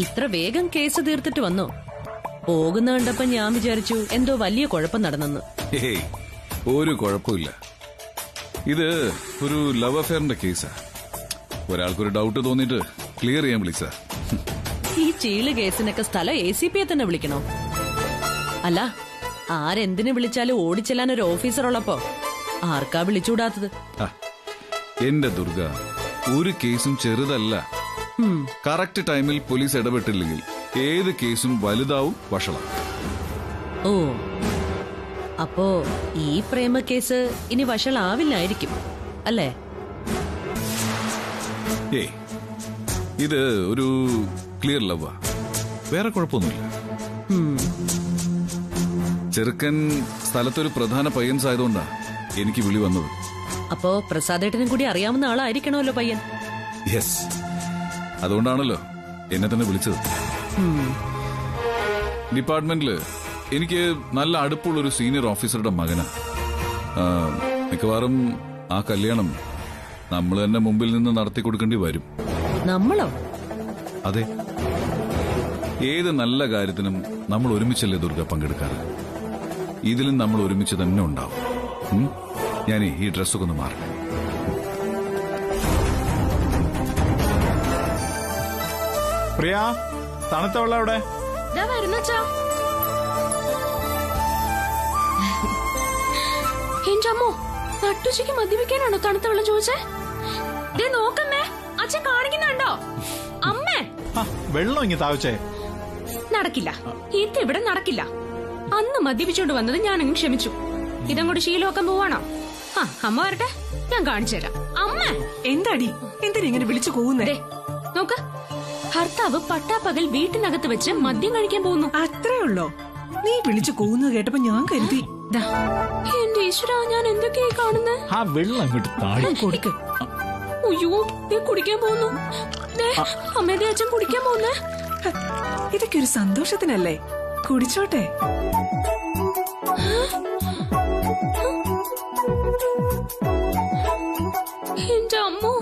ഇത്ര വേഗം കേസ് തീർത്തിട്ട് വന്നോ? പോകുന്ന കണ്ടപ്പോ ഞാൻ വിചാരിച്ചു എന്തോ വലിയ കുഴപ്പം നടന്നെന്ന്. ഏയ്, ഒരു കുഴപ്പമില്ല. ഇത് ഒരു ലവ് അഫെയറിന്റെ കേസാ. ഒരാൾക്കൊരു ഡൗട്ട് തോന്നിയിട്ട് ക്ലിയർ ചെയ്യാൻ വിളിച്ച. ഈ ചീള് കേസിനൊക്കെ സ്ഥലം ACP തന്നെ വിളിക്കണോ? അല്ല, ആരെന്തിനു വിളിച്ചാലും ഓടിച്ചെല്ലാൻ ഒരു ഓഫീസർ ഉള്ളപ്പോ ആർക്കാ വിളിച്ചുകൂടാത്തത്? എന്റെ ദുർഗ, ഒരു കേസും ചെറുതല്ല. കറക്റ്റ് ടൈമിൽ പോലീസ് ഇടപെട്ടില്ലെങ്കിൽ ഏത് കേസും വലുതാവും, വഷളാവും. ഓ, അപ്പോ ഈ പ്രേമ കേസ് ഇനി വഷളാവില്ലായിരിക്കും അല്ലേ? ഏയ്, ഇത് ഒരു ക്ലിയർ ലവാ, വേറെ കുഴപ്പമൊന്നുമില്ല. ചെറുക്കൻ സ്ഥലത്തൊരു പ്രധാന പയ്യൻസ് ആയതുകൊണ്ടാ എനിക്ക് വിളി വന്നത്. അപ്പോ പ്രസാദേട്ടനും കൂടി അറിയാവുന്ന ആളായിരിക്കണമല്ലോ പയ്യൻ. യെസ്, അതുകൊണ്ടാണല്ലോ എന്നെ തന്നെ വിളിച്ചത്. ഡിപ്പാർട്ട്മെന്റില് എനിക്ക് നല്ല അടുപ്പുള്ളൊരു സീനിയർ ഓഫീസറുടെ മകനാ. മിക്കവാറും ആ കല്യാണം നമ്മൾ തന്നെ മുമ്പിൽ നിന്ന് നടത്തി കൊടുക്കേണ്ടി വരും. നമ്മളോ? അതെ, ഏത് നല്ല കാര്യത്തിനും നമ്മൾ ഒരുമിച്ചല്ലേ ദുർഗ പങ്കെടുക്കാറ്. ഇതിലും നമ്മൾ ഒരുമിച്ച് തന്നെ ഉണ്ടാവും. ഞാൻ ഈ ഡ്രസ്സൊക്കെ ഒന്ന് മാറി. പ്രിയ, തണുത്ത വെള്ളം അവിടെ. എന്റെ അമ്മോ, നട്ടുച്ചയ്ക്ക് മദ്യപിക്കാനാണോ തണുത്ത വെള്ളം ചോദിച്ചേ? നോക്കമ്മേ, അച്ഛൻ കാണിക്കുന്നുണ്ടോ? അമ്മേ, വെള്ളം ഇങ്ങ് താവച്ചേ. നടക്കില്ല, ഇവിടെ നടക്കില്ല. അന്ന് മദ്യപിച്ചോണ്ട് വന്നത് ഞാനങ്ങ് ക്ഷമിച്ചു. ഇതങ്ങോട്ട് ശീലമാക്കാൻ പോവാണോ? അമ്മ വരട്ടെ, ഞാൻ കാണിച്ചു തരാം. അമ്മ എന്താടി, എന്തിനാ വിളിച്ചു പോകുന്നേ? നോക്ക്, ഭർത്താവ് പട്ടാപ്പകൽ വീട്ടിനകത്ത് വെച്ച് മദ്യം കഴിക്കാൻ പോകുന്നു. അത്രേ ഉള്ളോ? നീ വിളിച്ചു പോകുന്നത് കേട്ടപ്പോ ഞാൻ കരുതി. എന്റെ ഈശ്വര, ഞാൻ എന്തൊക്കെയായി കാണുന്നേ? ആ വെള്ളം അങ്ങോട്ട് താഴെ കൊടുക്ക്. അയ്യോ, കുടിക്കാൻ പോകുന്നു. അമ്മേടെ അച്ഛൻ കുടിക്കാൻ പോകുന്നേ. ഇതൊക്കെ ഒരു സന്തോഷത്തിനല്ലേ, കുടിച്ചോട്ടെ. എന്റെ അമ്മോ,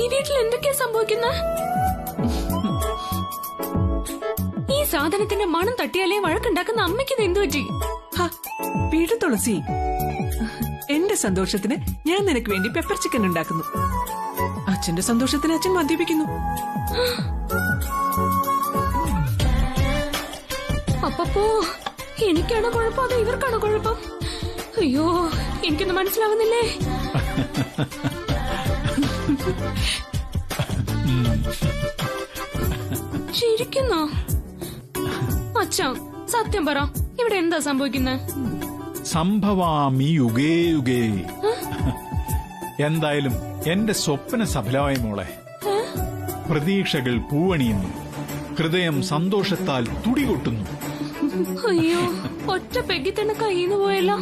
ഈ വീട്ടിൽ എന്തൊക്കെയാ സംഭവിക്കുന്നത്? ഈ സാധനത്തിന്റെ മണം തട്ടിയാലേ വഴക്കുണ്ടാക്കുന്ന അമ്മയ്ക്ക് ഇത് എന്തു പറ്റി? വീട് തുളസി, എന്റെ സന്തോഷത്തിന് ഞാൻ നിനക്ക് വേണ്ടി പെപ്പർ ചിക്കൻ ഉണ്ടാക്കുന്നു. അച്ഛന്റെ സന്തോഷത്തിന് അച്ഛൻ മദ്യപിക്കുന്നു. അപ്പോ എനിക്കാണോ കുഴപ്പം, അതോ ഇവർക്കാണോ കുഴപ്പം? അയ്യോ, എനിക്കൊന്നും മനസ്സിലാവുന്നില്ലേ. ചിരിക്കുന്നോ? അച്ഛാ, സത്യം പറ, ഇവിടെ എന്താ സംഭവിക്കുന്നത്? സംഭവാമി യുഗേ യുഗേ. എന്തായാലും എന്റെ സ്വപ്ന സഫലമായി മോളെ. പ്രതീക്ഷകൾ പൂവണിയുന്നു, ഹൃദയം സന്തോഷത്താൽ തുടികൊട്ടുന്നു. അയ്യോ, ഒറ്റ പെഗ്ഗി തന്നെ കയ്യിന്ന് പോയല്ലോ.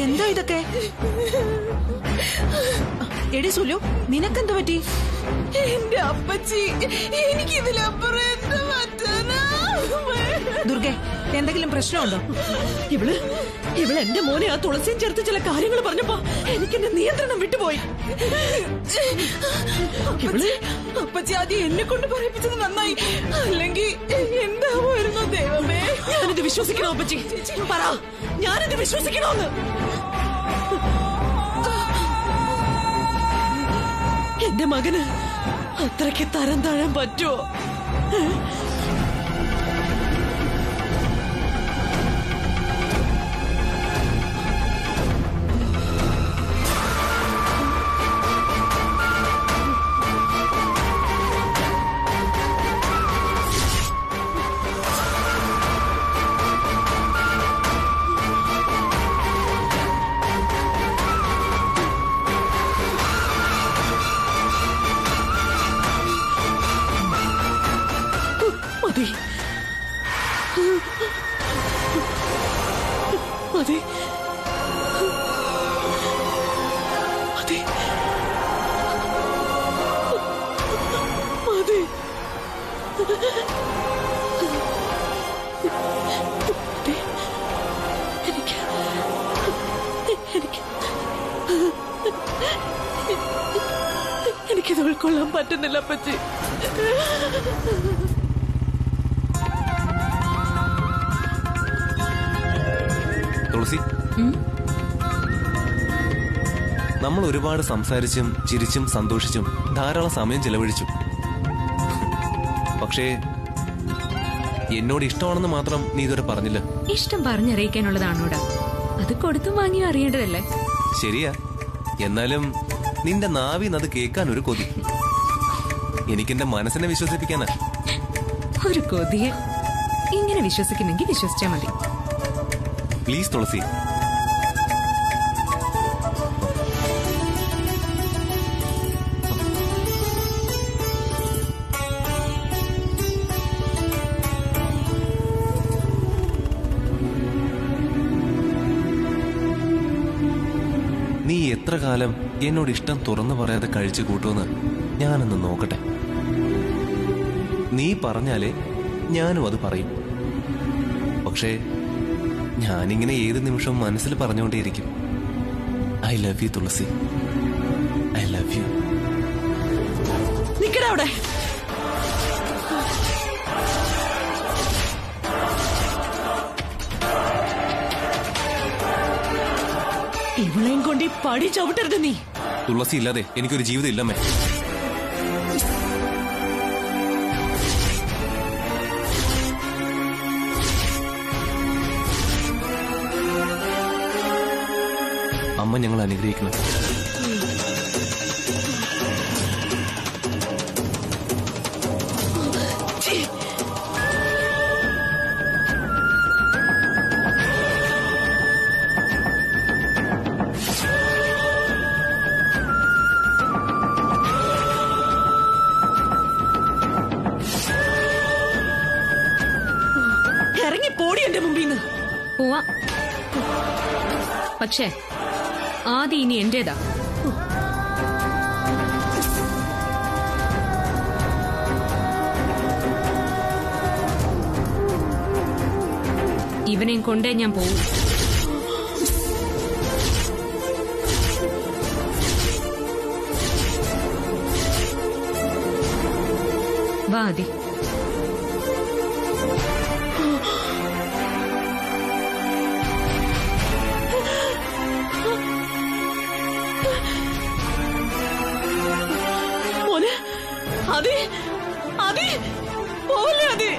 എന്താ ഇതൊക്കെ? എടി സുലു, നിനക്കെന്തു പറ്റി? എന്റെ അപ്പച്ചി, എനിക്കിതിലപ്പുറം എന്താ പറ്റാനാ? ദുർഗെ, എന്തെങ്കിലും പ്രശ്നമുണ്ടോ? ഇവള് എന്റെ മോനെ ആ തുളസിയും ചേർത്ത് ചില കാര്യങ്ങൾ പറഞ്ഞപ്പോ എനിക്ക് എന്റെ നിയന്ത്രണം വിട്ടുപോയി. അപ്പച്ചി ആദ്യം എന്നെ കൊണ്ട് പറയിപ്പിച്ചത് നന്നായി, അല്ലെങ്കിൽ എന്താവുമായിരുന്നു ദൈവമേ. ഞാനിത് വിശ്വസിക്കണോ അപ്പച്ചി? പറ, ഞാനിത് വിശ്വസിക്കണോന്ന്? എന്റെ മകന് അത്രയ്ക്ക് തരം താഴാൻ പറ്റുമോ? എനിക്കിത് ഉൾക്കൊള്ളാൻ പറ്റുന്നില്ല അപ്പച്ചി. തുളസി, നമ്മൾ ഒരുപാട് സംസാരിച്ചും ചിരിച്ചും സന്തോഷിച്ചും ധാരാളം സമയം ചെലവഴിച്ചു. പക്ഷേ എന്നോട് ഇഷ്ടമാണെന്ന് മാത്രം നീ ഇതുവരെ പറഞ്ഞില്ല. ഇഷ്ടം പറഞ്ഞറിയിക്കാനുള്ളതാണോടാ, അത് കൊടുത്തും വാങ്ങിയും അറിയേണ്ടതല്ലേ? ശരിയാ, എന്നാലും നിന്റെ നാവിന്ന് അത് കേൾക്കാൻ ഒരു കൊതി. എനിക്കെന്റെ മനസ്സിനെ വിശ്വസിപ്പിക്കാനാ. ഒരു കൊതിയെ ഇങ്ങനെ വിശ്വസിക്കുന്നെങ്കിൽ വിശ്വസിച്ചാ മതി. പ്ലീസ് തുളസി. നീ എത്ര കാലം എന്നോട് ഇഷ്ടം തുറന്നു പറയാതെ കഴിച്ചു കൂട്ടുമെന്ന് ഞാനൊന്ന് നോക്കട്ടെ. നീ പറഞ്ഞാലേ ഞാനും അത് പറയും. പക്ഷേ ഞാനിങ്ങനെ ഏത് നിമിഷവും മനസ്സിൽ പറഞ്ഞുകൊണ്ടേയിരിക്കും, I love you Thulasi, I love you. നിക്കടാ അവിടെ. ഇവളെയും കൊണ്ട് ഈ പടി ചവിട്ടരുത് നീ. തുളസി ഇല്ലാതെ എനിക്കൊരു ജീവിതം ഇല്ലമ്മേ. അമ്മ ഞങ്ങൾ അനുഗ്രഹിക്കണം. ഇറങ്ങി പോടി എന്റെ മുമ്പിന്ന്. പോവാ, പക്ഷേ ആദ്യം ഇനി എന്റേതാ. ഇവനെയും കൊണ്ടേ ഞാൻ പോവും. വാ ആദി. മോനെ, അതി പോവല്ലേ അതി.